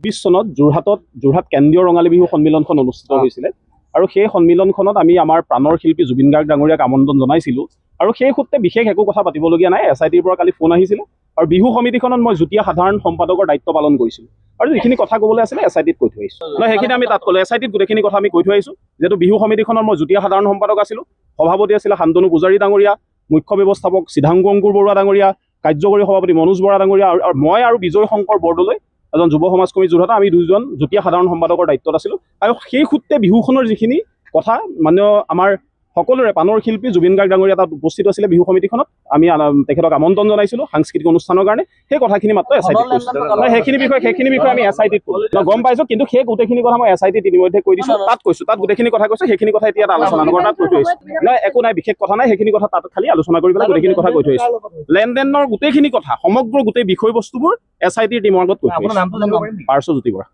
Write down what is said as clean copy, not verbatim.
20 চনত যোৰহাট কেন্দ্ৰীয় ৰঙালী বিহু সন্মিলনখন অনুষ্ঠিত হৈছিলে আৰু সেই সন্মিলনখনত আমি আমাৰ প্ৰাণৰ শিল্পী জুবিন গাৰ্গ ডাঙৰীয়াক আমন্ত্ৰণ জনাইছিলোঁ আৰু সেই সূত্ৰে বিশেষ একো কথা পাতিবলগীয়া নাই। SITৰ পৰা কালি ফোন আহিছিলে আৰু বিহু সমিতিখনত মই যুটীয়া সাধাৰণ সম্পাদকৰ দায়িত্ব পালন কৰিছিলোঁ আৰু যিখিনি কথা ক'বলৈ আছিলে SITত কৈ থৈ আহিছোঁ। নহয়, সেইখিনি আমি তাত ক'লোঁ। SITত গোটেইখিনি কথা আমি কৈ থৈ আহিছোঁ। যিহেতু বিহু সমিতিখনত মই যুটীয়া সাধাৰণ সম্পাদক আছিলোঁ, সভাপতি আছিলে শান্তনু পূজাৰী ডাঙৰীয়া, মুখ্য ব্যৱস্থাপক সিদ্ধাংকু অংকুৰ বৰুৱা ডাঙৰীয়া, কাৰ্যকৰী সভাপতি মনোজ বৰা ডাঙৰীয়া আৰু মই আৰু বিজয় শংকৰ বৰদলৈ এজন যুৱ সমাজ কৰ্মী যোৰহাট, আমি দুজন যুটীয়া সাধাৰণ সম্পাদকৰ দায়িত্বত আছিলোঁ আৰু সেই সূত্ৰে বিহুখনৰ যিখিনি কথা মানে আমাৰ সকলোৰে প্ৰাণৰ শিল্পী জুবিন গাৰ্গ ডাঙৰীয়া তাত উপস্থিত আছিলে বিহু সমিতিখনত। আমি তেখেতক আমন্ত্ৰণ জনাইছিলোঁ সাংস্কৃতিক অনুষ্ঠানৰ কাৰণে। সেই কথাখিনি মাত্ৰ SITত কৈছোঁ। সেইখিনি বিষয়ে আমি SITত ক'লোঁ। গম পাইছোঁ, কিন্তু সেই গোটেইখিনি কথা মই SITত ইতিমধ্যে কৈ দিছোঁ। তাত কৈছোঁ, তাত গোটেইখিনি কথা কৈছোঁ। সেইখিনি কথা এতিয়া আলোচনা নকৰোঁ, তাত কৈ থৈ আহিছোঁ। নাই, একো নাই, বিশেষ কথা নাই। সেইখিনি কথা তাত খালি আলোচনা কৰি পেলাই গোটেইখিনি কথা কৈ থৈ আহিছোঁ। লেনদেনৰ গোটেইখিনি কথা, সমগ্ৰ গোটেই বিষয়বস্তুবোৰ SITৰ টিমৰ আগত কৈ থৈ আহিছোঁ। পাৰ্শ্বজ্যোতি বৰা।